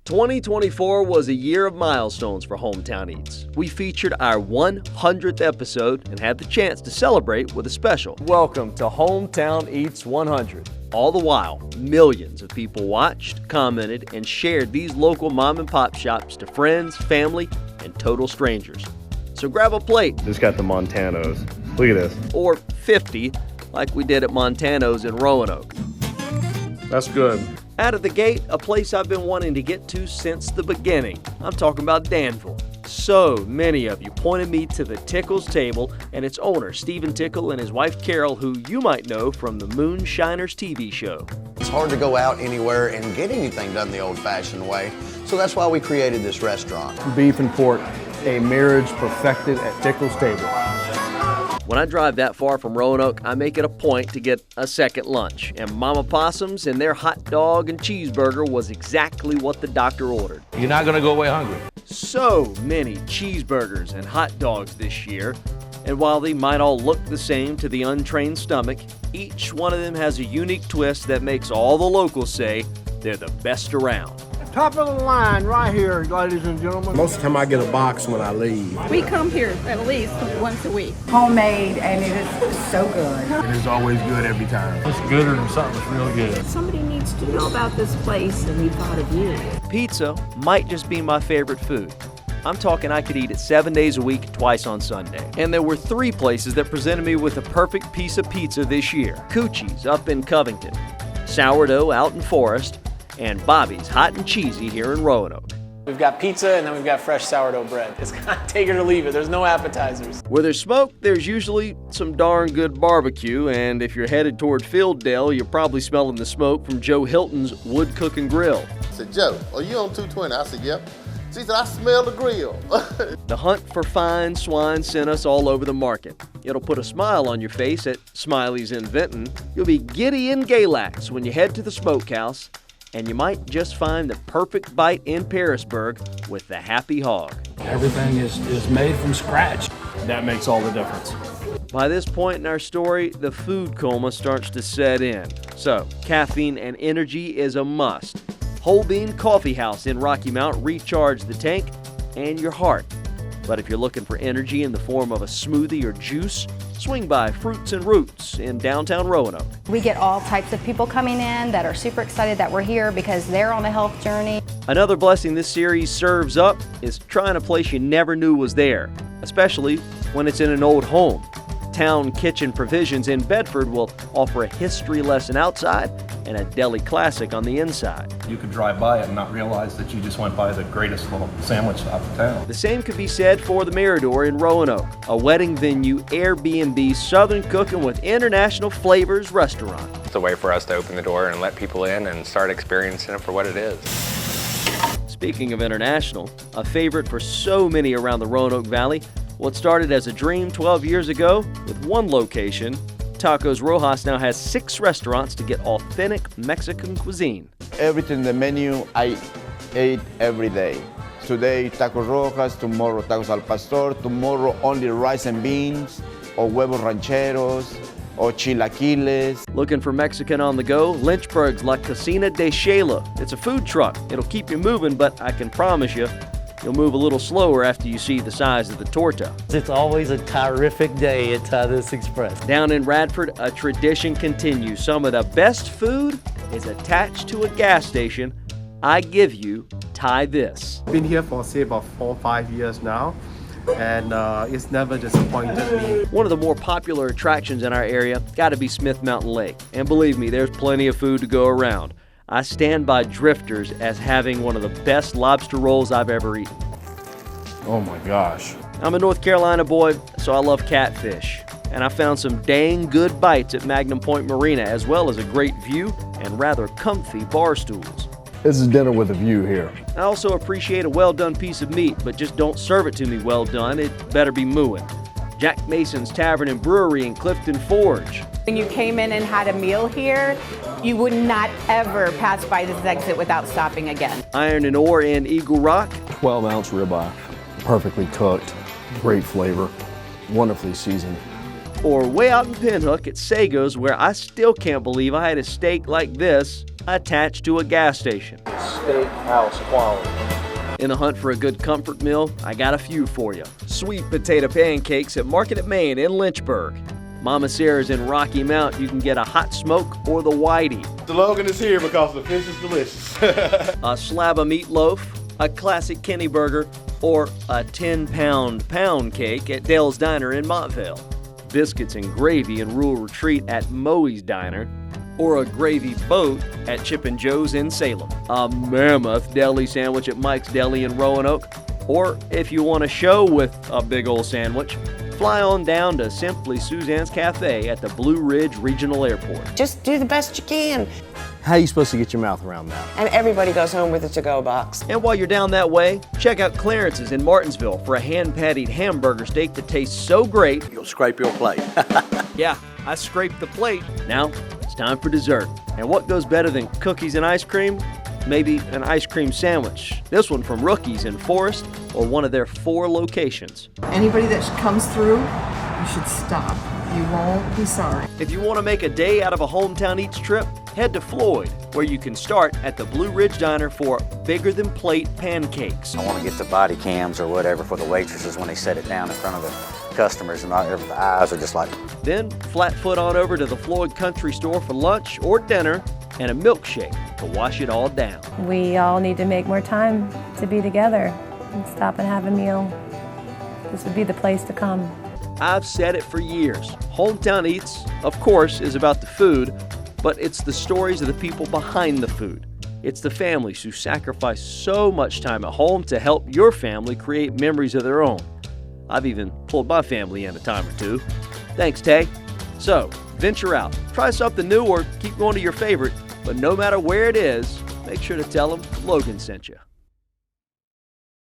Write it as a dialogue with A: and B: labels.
A: 2024 was a year of milestones for Hometown Eats. We featured our 100th episode and had the chance to celebrate with a special. Welcome to Hometown Eats 100. All the while, millions of people watched, commented, and shared these local mom and pop shops to friends, family, and total strangers. So grab a plate.
B: Just got the Montanos. Look at this.
A: Or 50, like we did at Montano's in Roanoke.
B: That's good.
A: Out of the gate, a place I've been wanting to get to since the beginning. I'm talking about Danville. So many of you pointed me to the Tickle's table and its owner, Stephen Tickle, and his wife, Carol, who you might know from the Moonshiners TV show.
C: It's hard to go out anywhere and get anything done the old-fashioned way, so that's why we created this restaurant.
D: Beef and pork, a marriage perfected at Tickle's table.
A: When I drive that far from Roanoke, I make it a point to get a second lunch, and Mama Possum's and their hot dog and cheeseburger was exactly what the doctor ordered.
E: You're not gonna go away hungry.
A: So many cheeseburgers and hot dogs this year, and while they might all look the same to the untrained stomach, each one of them has a unique twist that makes all the locals say they're the best around.
D: Top of the line right here, ladies and gentlemen. Most of the time I get a box when I leave.
F: We come here at least once a week.
G: Homemade, and it is so good.
D: It is always good every time.
E: It's gooder than something that's real good.
F: Somebody needs to know about this place, and we thought of you.
A: Pizza might just be my favorite food. I'm talking I could eat it 7 days a week, twice on Sunday. And there were 3 places that presented me with the perfect piece of pizza this year. Coochie's up in Covington, Sourdough out in Forest, and Bobby's Hot and Cheesy here in Roanoke.
H: We've got pizza and then we've got fresh sourdough bread. It's kind of take it or leave it. There's no appetizers.
A: Where there's smoke, there's usually some darn good barbecue, and if you're headed toward Fielddale, you're probably smelling the smoke from Joe Hilton's Wood Cooking Grill.
I: I said, Joe, are you on 220? I said, yep. She said, I smell the grill.
A: The hunt for fine swine sent us all over the market. It'll put a smile on your face at Smiley's in Vinton. You'll be giddy in Galax when you head to the smokehouse, and you might just find the perfect bite in Parisburg with the Happy Hog.
E: Everything is made from scratch.
D: That makes all the difference.
A: By this point in our story, the food coma starts to set in. So, caffeine and energy is a must. Whole Bean Coffee House in Rocky Mount recharge the tank and your heart. But if you're looking for energy in the form of a smoothie or juice, swing by Fruits and Roots in downtown Roanoke.
G: We get all types of people coming in that are super excited that we're here because they're on a health journey.
A: Another blessing this series serves up is trying a place you never knew was there, especially when it's in an old home. Town Kitchen Provisions in Bedford will offer a history lesson outside and a deli classic on the inside.
J: You could drive by it and not realize that you just went by the greatest little sandwich shop in town.
A: The same could be said for the Mirador in Roanoke, a wedding venue Airbnb Southern cooking with international flavors restaurant.
K: It's a way for us to open the door and let people in and start experiencing it for what it is.
A: Speaking of international, a favorite for so many around the Roanoke Valley, what started as a dream 12 years ago with one location, Tacos Rojas now has 6 restaurants to get authentic Mexican cuisine.
L: Everything in the menu I ate every day. Today, Tacos Rojas, tomorrow, Tacos al Pastor, tomorrow only rice and beans, or huevos rancheros, or chilaquiles.
A: Looking for Mexican on the go? Lynchburg's La Cocina de Shayla. It's a food truck. It'll keep you moving, but I can promise you, you'll move a little slower after you see the size of the torta.
M: It's always a terrific day at Tacos Express.
A: Down in Radford, a tradition continues. Some of the best food is attached to a gas station. I give you, try this.
D: Been here for say about 4 or 5 years now, and it's never disappointed me.
A: One of the more popular attractions in our area got to be Smith Mountain Lake. And believe me, there's plenty of food to go around. I stand by Drifters as having one of the best lobster rolls I've ever eaten.
D: Oh my gosh.
A: I'm a North Carolina boy, so I love catfish. And I found some dang good bites at Magnum Point Marina, as well as a great view and rather comfy bar stools.
D: This is dinner with a view here.
A: I also appreciate a well-done piece of meat, but just don't serve it to me well done. It better be mooing. Jack Mason's Tavern and Brewery in Clifton Forge.
F: When you came in and had a meal here, you would not ever pass by this exit without stopping again.
A: Iron and Ore in Eagle Rock.
D: 12-ounce ribeye, perfectly cooked, great flavor, wonderfully seasoned.
A: Or way out in Pinhook at Sago's, where I still can't believe I had a steak like this attached to a gas station.
B: Steakhouse quality.
A: In the hunt for a good comfort meal, I got a few for you. Sweet potato pancakes at Market at Main in Lynchburg. Mama Sarah's in Rocky Mount, you can get a hot smoke or the whitey.
I: The Logan is here because the fish is delicious.
A: A slab of meatloaf, a classic Kenny burger, or a 10-pound pound cake at Dale's Diner in Montvale. Biscuits and gravy in Rural Retreat at Moe's Diner, or a gravy boat at Chip and Joe's in Salem. A mammoth deli sandwich at Mike's Deli in Roanoke, or if you want a show with a big old sandwich, fly on down to Simply Suzanne's Cafe at the Blue Ridge Regional Airport.
N: Just do the best you can.
C: How are you supposed to get your mouth around that?
N: And everybody goes home with a to-go box.
A: And while you're down that way, check out Clarence's in Martinsville for a hand-pattied hamburger steak that tastes so great,
C: You'll scrape your plate.
A: yeah, I scraped the plate. Now, it's time for dessert. And what goes better than cookies and ice cream? Maybe an ice cream sandwich. This one from Rookies in Forest, or one of their 4 locations.
O: Anybody that comes through, you should stop. You won't be sorry.
A: If you want to make a day out of a Hometown Eats trip, head to Floyd, where you can start at the Blue Ridge Diner for bigger-than-plate pancakes.
P: I want to get the body cams or whatever for the waitresses when they set it down in front of the customers, and not ever the eyes are just like.
A: Then flat-foot on over to the Floyd Country Store for lunch or dinner and a milkshake to wash it all down.
Q: We all need to make more time to be together and stop and have a meal. This would be the place to come.
A: I've said it for years. Hometown Eats, of course, is about the food, but it's the stories of the people behind the food. It's the families who sacrifice so much time at home to help your family create memories of their own. I've even pulled my family in a time or two. Thanks, Tay. So, venture out, try something new, or keep going to your favorite, but no matter where it is, make sure to tell them Logan sent you.